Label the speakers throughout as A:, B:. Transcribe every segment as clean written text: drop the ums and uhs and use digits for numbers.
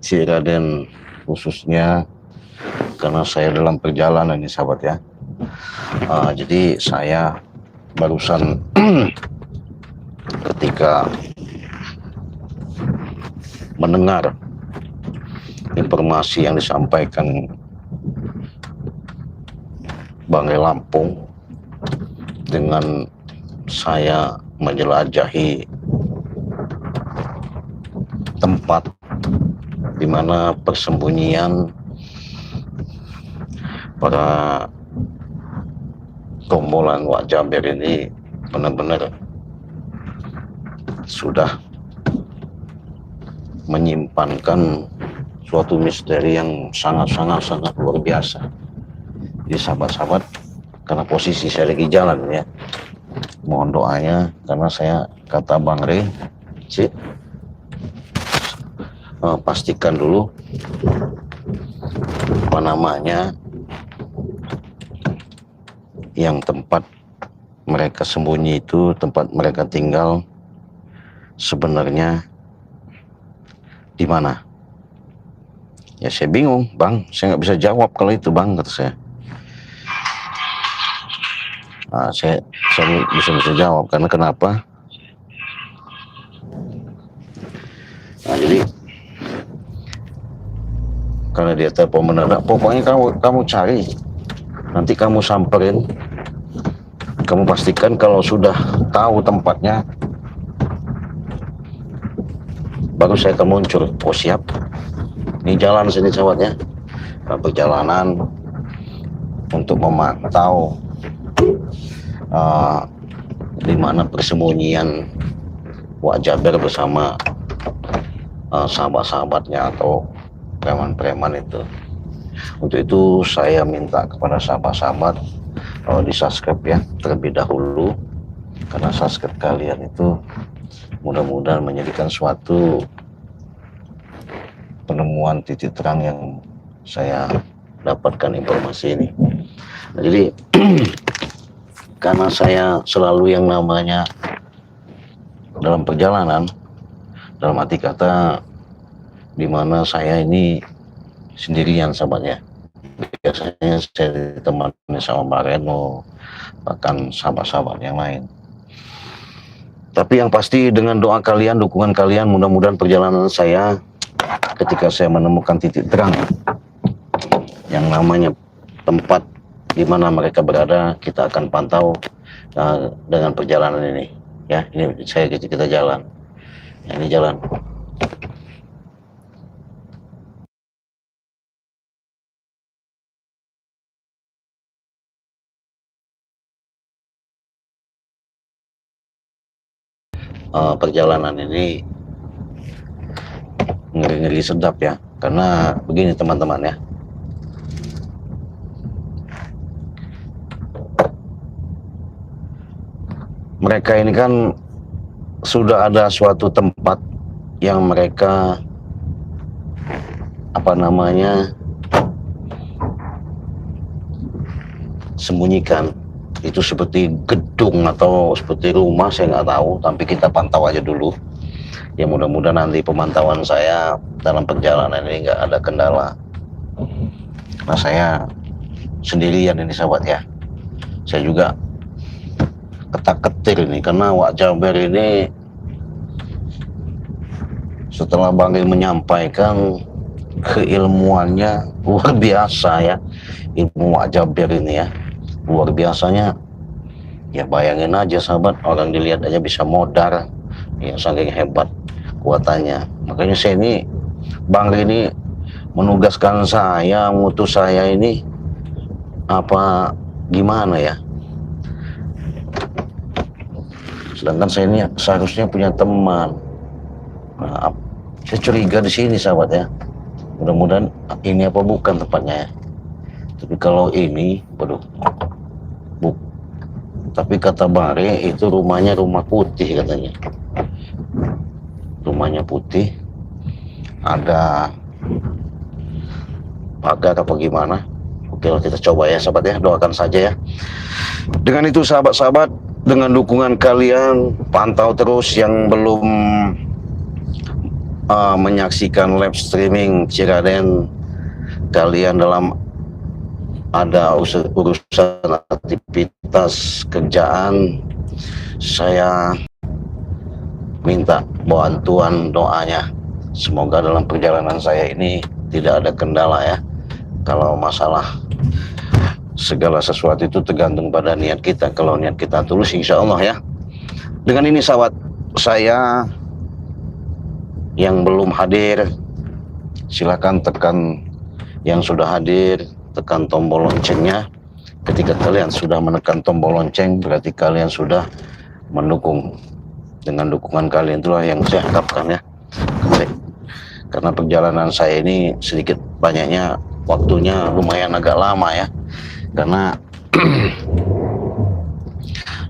A: si Raden khususnya, karena saya dalam perjalanan ini sahabat ya. Jadi saya barusan ketika mendengar informasi yang disampaikan Banggai Lampung dengan saya menjelajahi tempat di mana persembunyian para rombolan Wak Jaber ini benar-benar sudah menyimpankan suatu misteri yang sangat luar biasa. Jadi sahabat-sahabat, karena posisi saya lagi jalan ya, mohon doanya karena saya kata Bang Rey, pastikan dulu apa namanya yang tempat mereka sembunyi itu, tempat mereka tinggal sebenarnya di mana. Ya saya bingung Bang, saya nggak bisa jawab kalau itu Bang, kata saya. Saya bisa jawab karena kenapa? Jadi karena dia telepon mendadak, pokoknya kamu cari, nanti kamu samperin, kamu pastikan kalau sudah tahu tempatnya baru saya akan muncul. Oh siap, ini jalan sini sahabatnya, perjalanan untuk memantau di mana persembunyian Wak Jaber bersama sahabat-sahabatnya atau preman-preman itu. Untuk itu saya minta kepada sahabat-sahabat di subscribe ya terlebih dahulu, karena subscribe kalian itu mudah-mudahan menjadikan suatu penemuan titik terang yang saya dapatkan informasi ini. Nah, jadi karena saya selalu yang namanya dalam perjalanan, dalam arti kata di mana saya ini sendirian sahabatnya. Biasanya saya ditemani sama Mbak Reno, bahkan sahabat-sahabat yang lain. Tapi yang pasti dengan doa kalian, dukungan kalian, mudah-mudahan perjalanan saya ketika saya menemukan titik terang yang namanya tempat di mana mereka berada, kita akan pantau dengan perjalanan ini. Ya, ini kita jalan. Ya, ini jalan. Perjalanan ini ngeri-ngeri sedap ya, karena begini teman-teman ya. Mereka ini kan sudah ada suatu tempat yang mereka sembunyikan. Itu seperti gedung atau seperti rumah, saya nggak tahu, tapi kita pantau aja dulu. Ya mudah-mudahan nanti pemantauan saya dalam perjalanan ini nggak ada kendala. Nah saya sendirian ini sahabat ya. Saya juga ketak-ketir ini karena Wak Jaber ini setelah Bang Rey menyampaikan keilmuannya luar biasa ya, ilmu Wak Jaber ini ya, luar biasanya. Ya bayangin aja sahabat, orang dilihat aja bisa modar ya, saking hebat kuatannya. Makanya saya ini, Bang Rey ini menugaskan saya, mengutus saya ini apa gimana ya. Sedangkan saya ini seharusnya punya teman. Nah, saya curiga di sini sahabat ya. Mudah-mudahan ini apa bukan tempatnya ya. Tapi kalau ini, waduh, tapi kata Bang Rey itu rumahnya rumah putih katanya. Rumahnya putih, ada pagar apa gimana. Oke, kita coba ya sahabat ya, doakan saja ya. Dengan itu sahabat-sahabat, dengan dukungan kalian, pantau terus yang belum menyaksikan live streaming Ciraden, kalian dalam ada urusan aktivitas kerjaan, saya minta bantuan doanya. Semoga dalam perjalanan saya ini tidak ada kendala ya. Kalau masalah segala sesuatu itu tergantung pada niat kita. Kalau niat kita tulus, insya Allah ya. Dengan ini sahabat, saya yang belum hadir, silakan tekan yang sudah hadir, tekan tombol loncengnya. Ketika kalian sudah menekan tombol lonceng, berarti kalian sudah mendukung. Dengan dukungan kalian itulah yang saya harapkan ya. Karena perjalanan saya ini sedikit banyaknya waktunya lumayan agak lama ya. Karena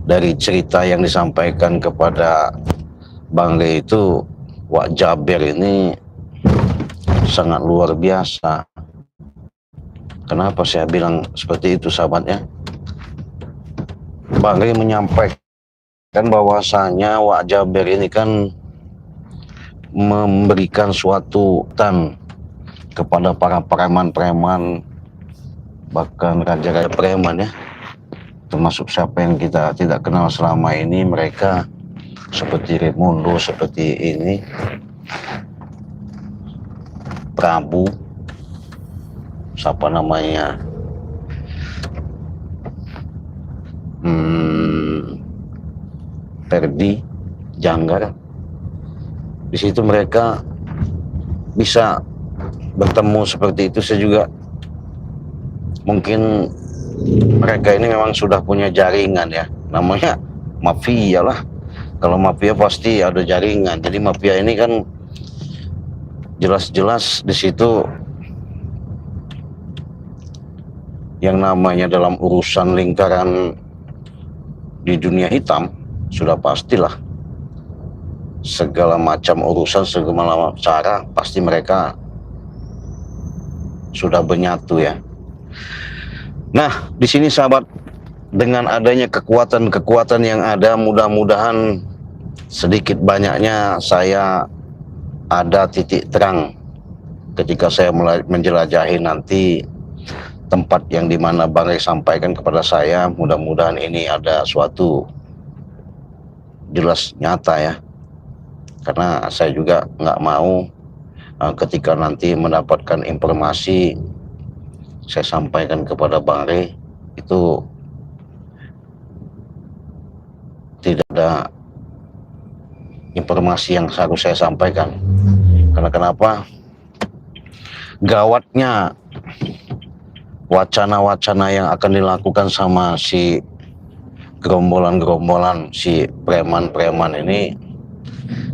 A: dari cerita yang disampaikan kepada Bang Rey itu, Wak Jaber ini sangat luar biasa. Kenapa saya bilang seperti itu sahabatnya? Bang Rey menyampaikan bahwasanya Wak Jaber ini kan memberikan suatu tan kepada para preman-preman, bahkan raja-raja preman ya, termasuk siapa yang kita tidak kenal selama ini. Mereka seperti Raimundo, seperti ini Prabu, siapa namanya, Perdi, Janggar. Di situ mereka bisa bertemu seperti itu. Saya juga mungkin mereka ini memang sudah punya jaringan ya, namanya mafia lah. Kalau mafia pasti ada jaringan. Jadi mafia ini kan jelas-jelas di situ yang namanya dalam urusan lingkaran di dunia hitam, sudah pastilah segala macam urusan, segala macam cara pasti mereka sudah benyatu ya. Nah, di sini sahabat, dengan adanya kekuatan-kekuatan yang ada, mudah-mudahan sedikit banyaknya saya ada titik terang ketika saya menjelajahi nanti tempat yang dimana Bang Rey sampaikan kepada saya. Mudah-mudahan ini ada suatu jelas nyata ya, karena saya juga nggak mau ketika nanti mendapatkan informasi saya sampaikan kepada Bang Rey itu tidak ada informasi yang harus saya sampaikan. Karena kenapa? Gawatnya wacana-wacana yang akan dilakukan sama si gerombolan-gerombolan, si preman-preman ini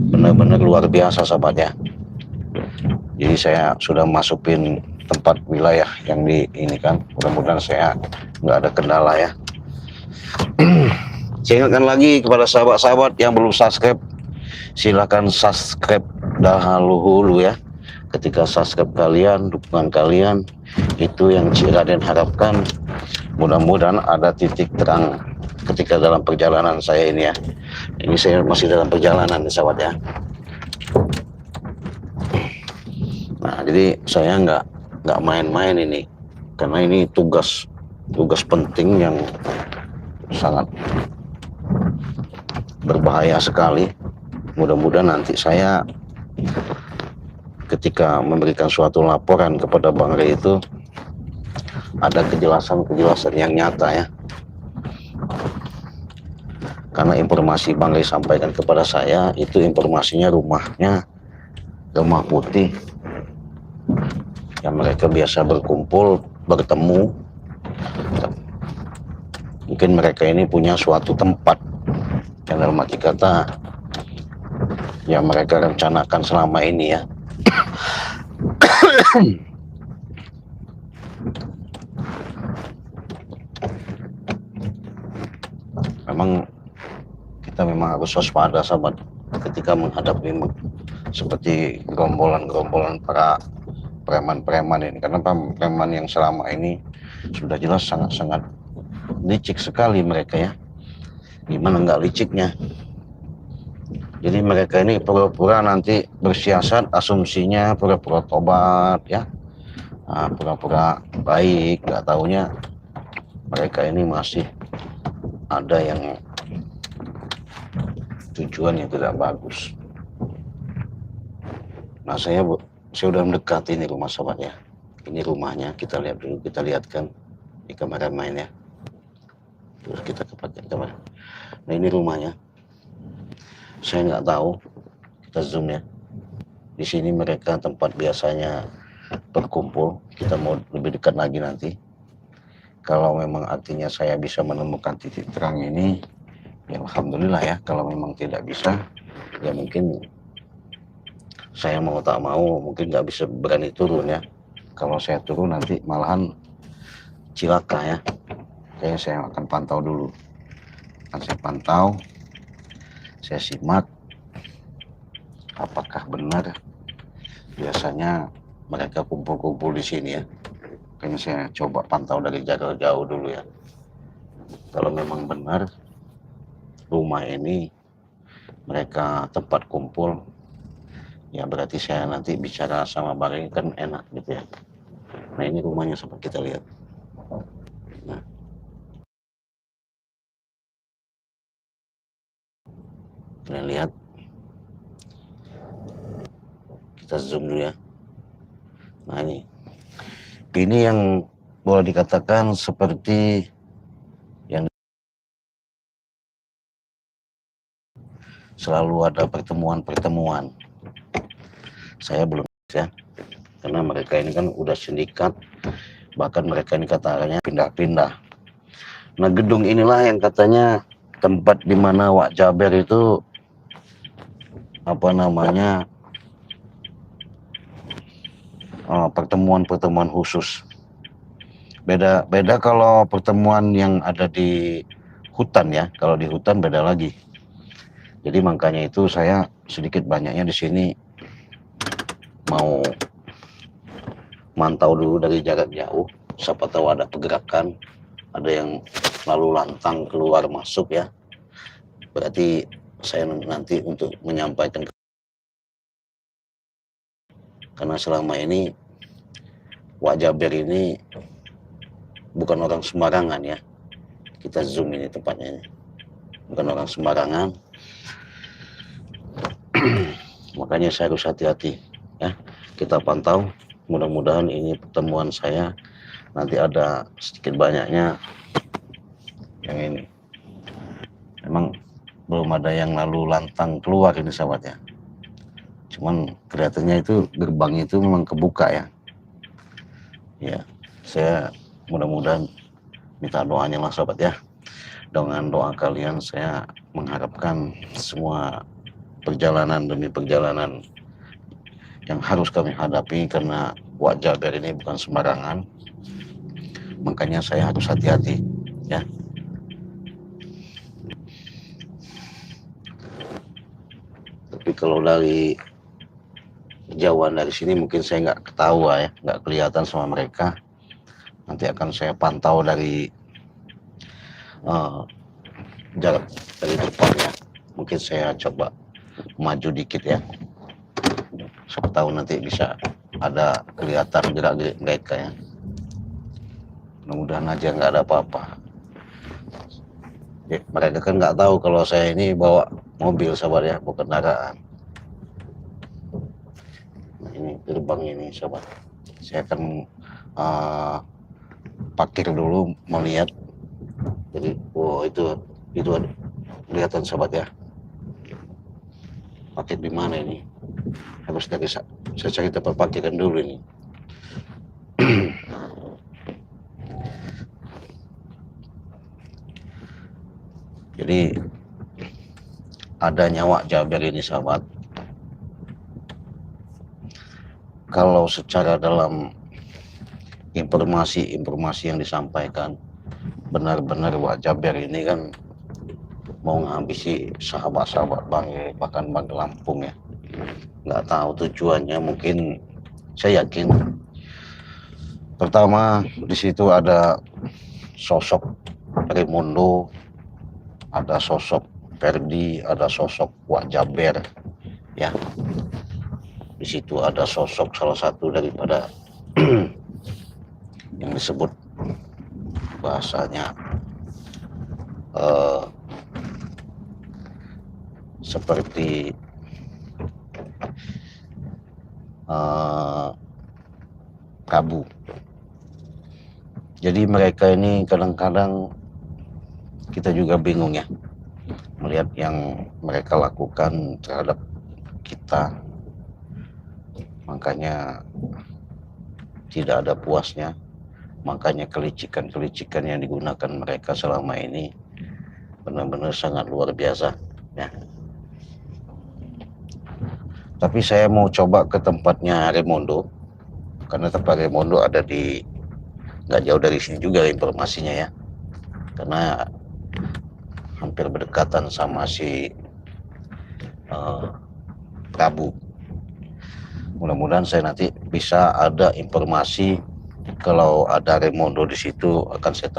A: benar-benar luar biasa sahabatnya. Jadi saya sudah masukin tempat wilayah yang di ini kan, mudah-mudahan saya nggak ada kendala ya. Saya ingatkan lagi kepada sahabat-sahabat yang belum subscribe, silakan subscribe dahulu ya. Ketika subscribe kalian, dukungan kalian, itu yang Ciraden harapkan. Mudah-mudahan ada titik terang ketika dalam perjalanan saya ini ya. Ini saya masih dalam perjalanan sahabat ya. Nah, jadi saya nggak main-main ini, karena ini tugas penting yang sangat berbahaya sekali. Mudah-mudahan nanti saya ketika memberikan suatu laporan kepada Bang Rey itu ada kejelasan yang nyata ya. Karena informasi Bang Rey sampaikan kepada saya itu informasinya rumahnya Rumah Putih, yang mereka biasa berkumpul, bertemu. Mungkin mereka ini punya suatu tempat yang dalam arti kata yang mereka rencanakan selama ini ya. Kita memang harus waspada sahabat ketika menghadapi seperti gerombolan-gerombolan para preman-preman ini, karena preman yang selama ini sudah jelas sangat-sangat licik sekali mereka ya. Gimana nggak liciknya? Jadi mereka ini pura-pura nanti bersiasat, asumsinya pura-pura tobat ya, pura-pura baik, nggak taunya mereka ini masih ada yang tujuan yang tidak bagus. Nah saya sudah mendekati ini rumah sahabat ya. Ini rumahnya, kita lihat dulu, kita lihatkan di kameramen ya. Terus kita ke kamera. Nah ini rumahnya. Saya nggak tahu, kita zoom ya. Di sini mereka tempat biasanya berkumpul. Kita mau lebih dekat lagi nanti. Kalau memang artinya saya bisa menemukan titik terang ini, ya alhamdulillah ya. Kalau memang tidak bisa, ya mungkin saya mau tak mau mungkin nggak bisa berani turun ya. Kalau saya turun nanti malahan cilaka ya. Kayaknya saya akan pantau dulu. Akan saya pantau, saya simak apakah benar biasanya mereka kumpul-kumpul di sini ya. Kayaknya saya coba pantau dari jarak jauh dulu ya. Kalau memang benar rumah ini mereka tempat kumpul, ya berarti saya nanti bicara sama Bareng kan enak gitu ya. Nah ini rumahnya seperti kita lihat. Nah, kalian lihat, kita zoom dulu ya. Nah ini yang boleh dikatakan seperti yang selalu ada pertemuan-pertemuan. Saya belum ya, karena mereka ini kan udah sindikat, bahkan mereka ini katanya pindah-pindah. Nah gedung inilah yang katanya tempat di mana Wak Jaber itu pertemuan-pertemuan khusus. Beda kalau pertemuan yang ada di hutan ya. Kalau di hutan beda lagi. Jadi makanya itu saya sedikit banyaknya di sini mau mantau dulu dari jarak jauh. Siapa tahu ada pergerakan, ada yang lalu lantang keluar masuk ya. Berarti saya nanti untuk menyampaikan, karena selama ini Wak Jaber ini bukan orang sembarangan ya. Kita zoom ini tempatnya ini. Bukan orang sembarangan. Makanya saya harus hati-hati ya. Kita pantau, mudah-mudahan ini pertemuan saya nanti ada sedikit banyaknya yang ini. Memang belum ada yang lalu lantang keluar ini sahabat ya. Cuman kelihatannya itu gerbang itu memang kebuka ya. Ya, saya mudah-mudahan minta doanya lah sahabat ya. Dengan doa kalian saya mengharapkan semua perjalanan demi perjalanan yang harus kami hadapi, karena Wak Jaber ini bukan sembarangan. Makanya saya harus hati-hati ya. Tapi kalau dari jauhan dari sini mungkin saya nggak ketawa ya, nggak kelihatan sama mereka. Nanti akan saya pantau dari jarak dari depannya. Mungkin saya coba maju dikit ya. Siapa tahu nanti bisa ada kelihatan gerak-gerik mereka ya. Mudah-mudahan aja nggak ada apa-apa. Ya, mereka kan nggak tahu kalau saya ini bawa mobil sahabat ya, bukan kendaraan. Nah, ini gerbang ini sahabat. Saya akan parkir dulu melihat. Jadi, itu kelihatan sahabat ya. Parkir di mana ini? Harus dari saya cari tempat parkiran dulu ini. Jadi adanya Wak Jaber ini sahabat, kalau secara dalam informasi yang disampaikan, benar-benar Wak Jaber ini kan mau nghabisi sahabat-sahabat bahkan Bang Lampung ya. Nggak tahu tujuannya, mungkin saya yakin pertama di situ ada sosok Raimundo, ada sosok Perdi, ada sosok Wak Jaber, ya. Di situ ada sosok salah satu daripada yang disebut bahasanya seperti Prabu. Jadi mereka ini kadang-kadang kita juga bingung ya melihat yang mereka lakukan terhadap kita. Makanya tidak ada puasnya. Makanya kelicikan-kelicikan yang digunakan mereka selama ini benar-benar sangat luar biasa ya. Tapi saya mau coba ke tempatnya Raymondo, karena tempat Raymondo ada di nggak jauh dari sini juga informasinya ya, karena hampir berdekatan sama si Prabu. Mudah-mudahan saya nanti bisa ada informasi kalau ada Raymondo di situ akan saya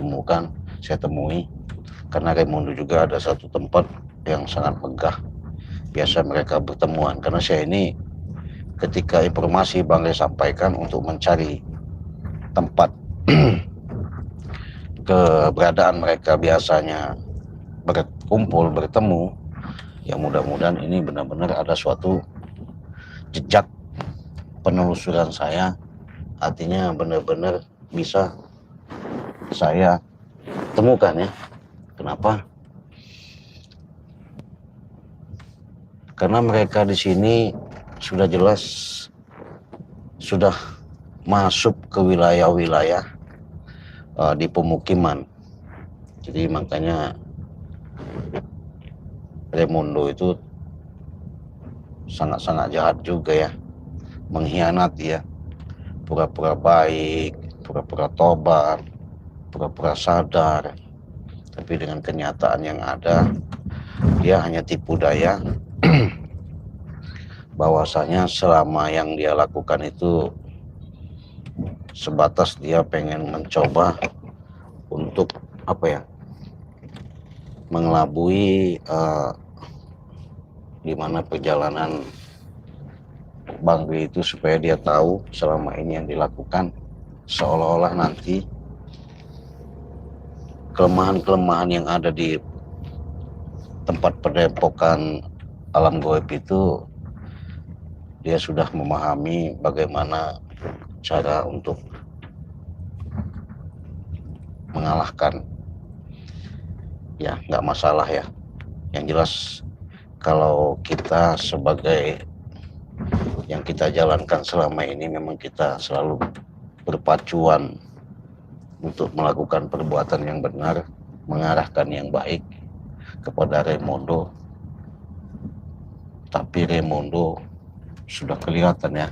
A: temui, karena Raymondo juga ada satu tempat yang sangat megah. Biasa mereka bertemuan, karena saya ini ketika informasi Bang Ray sampaikan untuk mencari tempat keberadaan mereka biasanya berkumpul, bertemu, ya mudah-mudahan ini benar-benar ada suatu jejak penelusuran saya, artinya benar-benar bisa saya temukan ya. Kenapa? Karena mereka di sini sudah jelas sudah masuk ke wilayah-wilayah di pemukiman. Jadi makanya Raymondo itu sangat-sangat jahat juga ya, mengkhianati ya, pura-pura baik, pura-pura tobat, pura-pura sadar, tapi dengan kenyataan yang ada dia hanya tipu daya. Bahwasanya selama yang dia lakukan itu sebatas dia pengen mencoba untuk apa ya, mengelabui gimana perjalanan Bang Ray itu, supaya dia tahu selama ini yang dilakukan, seolah-olah nanti kelemahan-kelemahan yang ada di tempat padepokan alam gaib itu dia sudah memahami bagaimana cara untuk mengalahkan. Ya nggak masalah ya, yang jelas kalau kita sebagai yang kita jalankan selama ini memang kita selalu berpacuan untuk melakukan perbuatan yang benar, mengarahkan yang baik kepada Raymondo. Tapi Raymondo sudah kelihatan ya,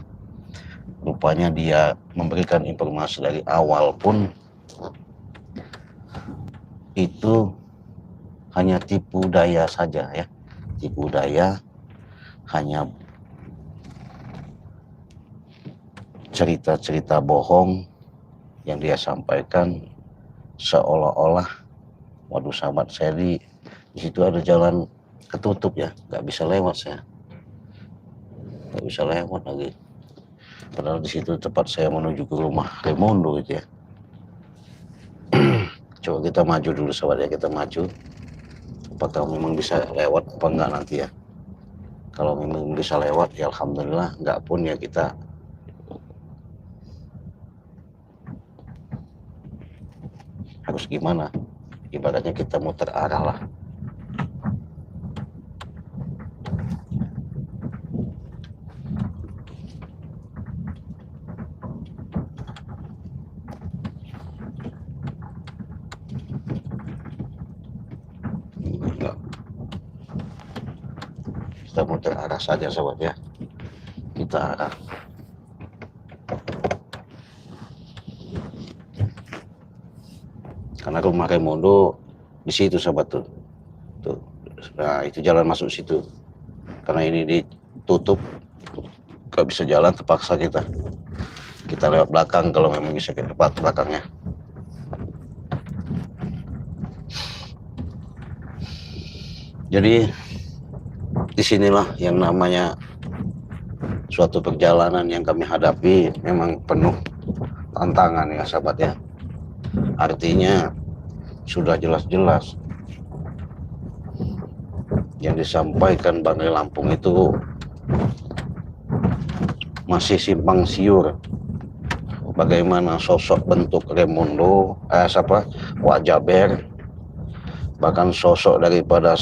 A: rupanya dia memberikan informasi dari awal pun itu hanya tipu daya saja ya, tipu daya, hanya cerita-cerita bohong yang dia sampaikan, seolah-olah waduh sahabat saya di situ ada jalan ketutup ya, nggak bisa lewat saya, nggak bisa lewat lagi. Padahal di situ tempat saya menuju ke rumah Raymondo gitu ya. Coba kita maju dulu sahabat ya, kita maju. Apakah memang bisa lewat apa enggak nanti ya. Kalau memang bisa lewat ya alhamdulillah, enggak pun ya kita harus gimana, ibaratnya kita muter arah lah. Kita muter arah saja sobat ya, kita arah. Karena rumah Raymondo di situ sobat tuh. Nah itu jalan masuk situ. Karena ini ditutup, gak bisa jalan, terpaksa kita lewat belakang kalau memang bisa ke depan belakangnya. Jadi disinilah yang namanya suatu perjalanan yang kami hadapi memang penuh tantangan ya sahabat ya. Artinya sudah jelas-jelas yang disampaikan Bang Lampung itu masih simpang siur. Bagaimana sosok bentuk Raimundo, Wak Jaber, bahkan sosok daripada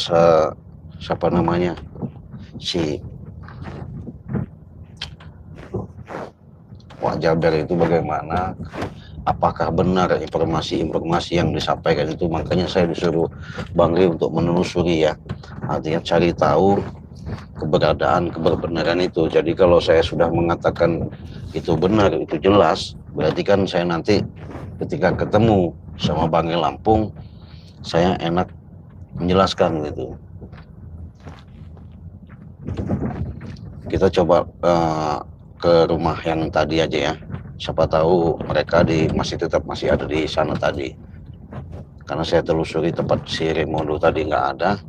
A: siapa namanya si Wak Jaber itu bagaimana, apakah benar informasi-informasi yang disampaikan itu. Makanya saya disuruh Bang Ri untuk menelusuri ya, artinya cari tahu kebenaran itu. Jadi kalau saya sudah mengatakan itu benar, itu jelas, berarti kan saya nanti ketika ketemu sama Bang Lampung saya enak menjelaskan gitu. Kita coba ke rumah yang tadi aja ya, siapa tahu mereka masih ada di sana tadi, karena saya telusuri tempat si Raimundo tadi nggak ada.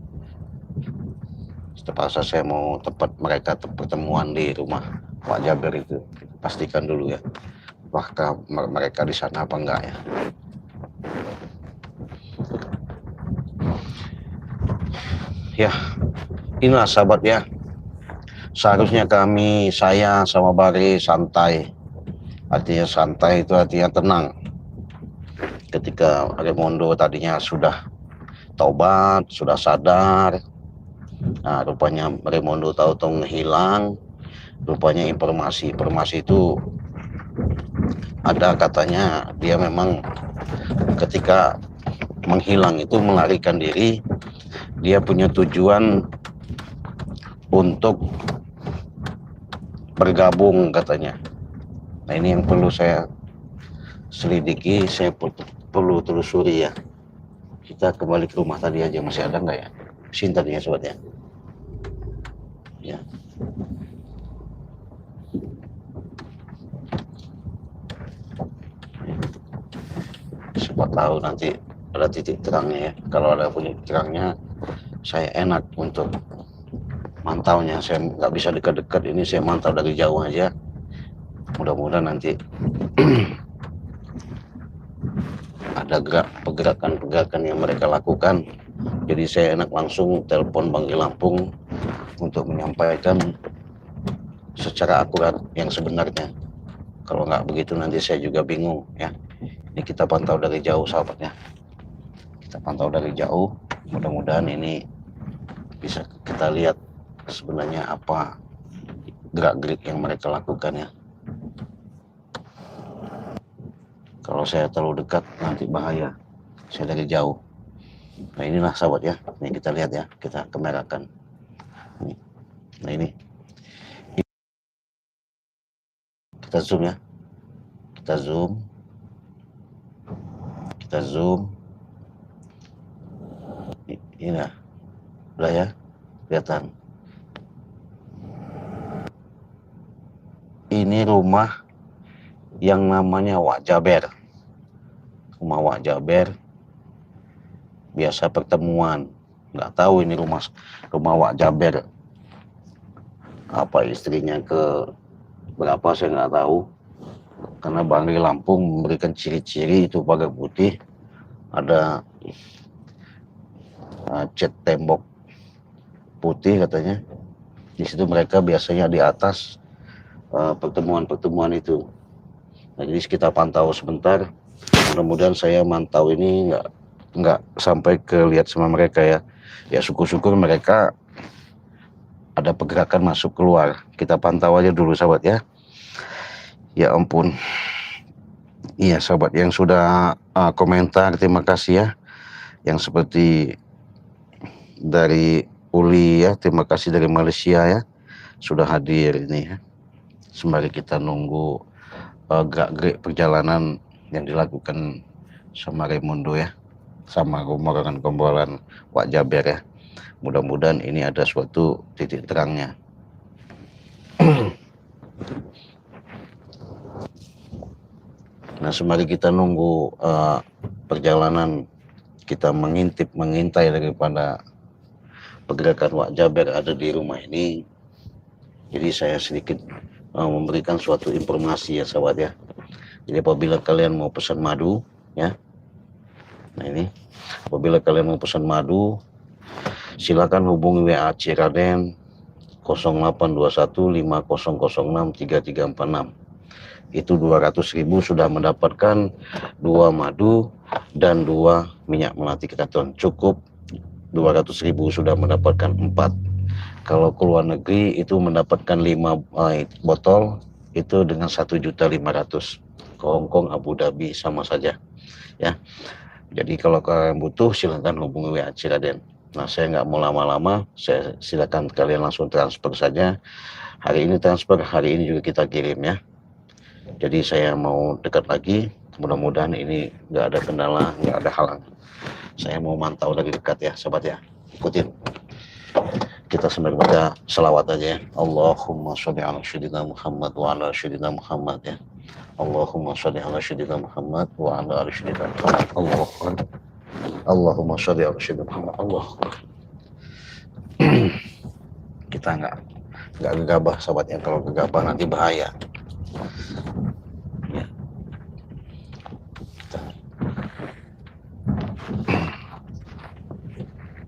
A: Terpaksa saya mau tempat mereka pertemuan di rumah Wak Jaber itu, pastikan dulu ya apakah mereka di sana apa enggak ya. Ya, inilah sahabat ya, seharusnya saya sama Bari santai. Artinya santai itu artinya tenang. Ketika Raimundo tadinya sudah taubat, sudah sadar, nah rupanya Raimundo tahu-tahu ngehilang. Rupanya informasi itu ada katanya dia memang ketika menghilang itu melarikan diri, dia punya tujuan untuk bergabung katanya. Nah ini yang perlu saya selidiki, saya perlu telusuri ya. Kita kembali ke rumah tadi aja, masih ada nggak ya mesin tadinya sobat ya. Ya. Siapa tahu nanti ada titik terangnya ya. Kalau ada punya terangnya, saya enak untuk mantaunya. Saya nggak bisa dekat-dekat, ini saya mantau dari jauh aja. Mudah-mudahan nanti ada pergerakan yang mereka lakukan. Jadi saya enak langsung telepon Bang Lampung untuk menyampaikan secara akurat yang sebenarnya. Kalau nggak begitu nanti saya juga bingung ya. Ini kita pantau dari jauh sahabat ya. Kita pantau dari jauh. Mudah-mudahan ini bisa kita lihat sebenarnya apa gerak-gerik yang mereka lakukan ya. Kalau saya terlalu dekat nanti bahaya. Saya dari jauh. Nah inilah sahabat ya. Ini kita lihat ya. Kita kamerakan. Nah ini. Kita zoom ya. Kita zoom. Ini lah. Udah ya. Kelihatan. Ini rumah yang namanya Wak Jaber. Rumah Wak Jaber. Biasa pertemuan. Nggak tahu ini rumah Wak Jaber. Apa istrinya ke berapa saya nggak tahu. Karena Bang Lampung memberikan ciri-ciri itu pagar putih. Ada cat tembok putih katanya. Di situ mereka biasanya di atas pertemuan itu. Nah, jadi kita pantau sebentar. Mudah-mudahan saya mantau ini nggak sampai ke lihat sama mereka ya. Ya syukur-syukur mereka ada pergerakan masuk keluar. Kita pantau aja dulu sahabat ya. Ya ampun. Iya sahabat yang sudah komentar, terima kasih ya. Yang seperti dari Uli ya, terima kasih dari Malaysia ya. Sudah hadir ini ya. Sembari kita nunggu gerak-gerik perjalanan yang dilakukan sama Raimundo ya. Sama rombongan Wak Jaber ya. Mudah-mudahan ini ada suatu titik terangnya. Nah, sembari kita nunggu perjalanan, kita mengintai daripada pergerakan Wak Jaber ada di rumah ini. Jadi saya sedikit memberikan suatu informasi ya sahabat ya. Jadi apabila kalian mau pesan madu ya, nah ini apabila kalian mau pesan madu, silakan hubungi WA Ciraden 082150063346. Itu 200.000 sudah mendapatkan 2 madu dan 2 minyak melati ketantuan. Cukup 200.000 sudah mendapatkan 4. Kalau ke luar negeri itu mendapatkan 5 botol itu dengan 1.500.000. Ke Hongkong, Abu Dhabi sama saja ya. Jadi kalau kalian butuh silakan hubungi WA Ciraden. Nah, saya nggak mau lama-lama, saya silakan kalian langsung transfer saja. Hari ini transfer, hari ini juga kita kirim ya. Jadi saya mau dekat lagi, mudah-mudahan ini nggak ada kendala, nggak ada halangan. Saya mau mantau dari dekat ya, sobat ya. Ikutin. Kita sambil baca selawat aja ya. Allahumma sholli ala sayyidina Muhammad wa ala sayyidina Muhammad ya. Allahumma sholli ala sayyidina Muhammad wa ala ali sayyidina Muhammad. Allahumma sholli ala sayyidina Muhammad. Allah. Kita nggak gegabah sobat ya. Kalau gegabah nanti bahaya. Ya.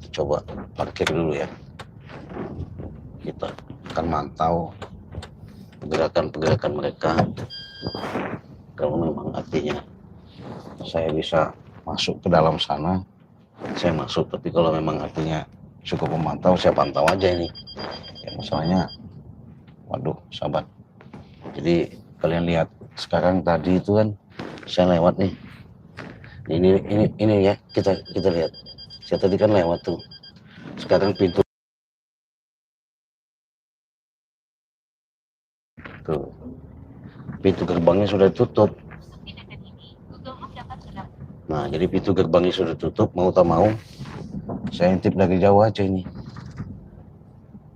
A: Kita coba parkir dulu ya. Kita akan mantau pergerakan-pergerakan mereka. Kalau memang artinya saya bisa masuk ke dalam sana, saya masuk. Tapi kalau memang artinya cukup memantau, saya pantau aja ini. Ya, masalahnya, waduh, sahabat. Jadi kalian lihat sekarang tadi itu kan saya lewat nih. Ini ya kita lihat. Saya tadi kan lewat tuh. Sekarang pintu tuh. Pintu gerbangnya sudah tutup. Nah, jadi pintu gerbangnya sudah tutup, mau tak mau saya intip dari jauh aja ini.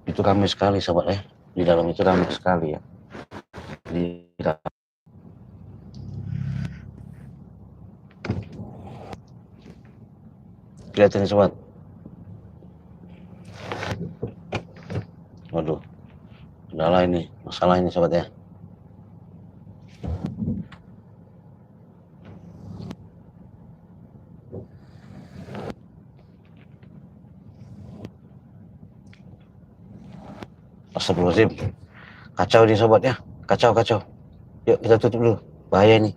A: Itu ramai sekali sahabat di dalam itu ramai sekali ya. Kelihatan nih sobat. Waduh, kendala ini, masalah ini sobat ya. Astagfirullahaladzim. Kacau nih sobat ya. Kacau. Yuk kita tutup dulu. Bahaya nih.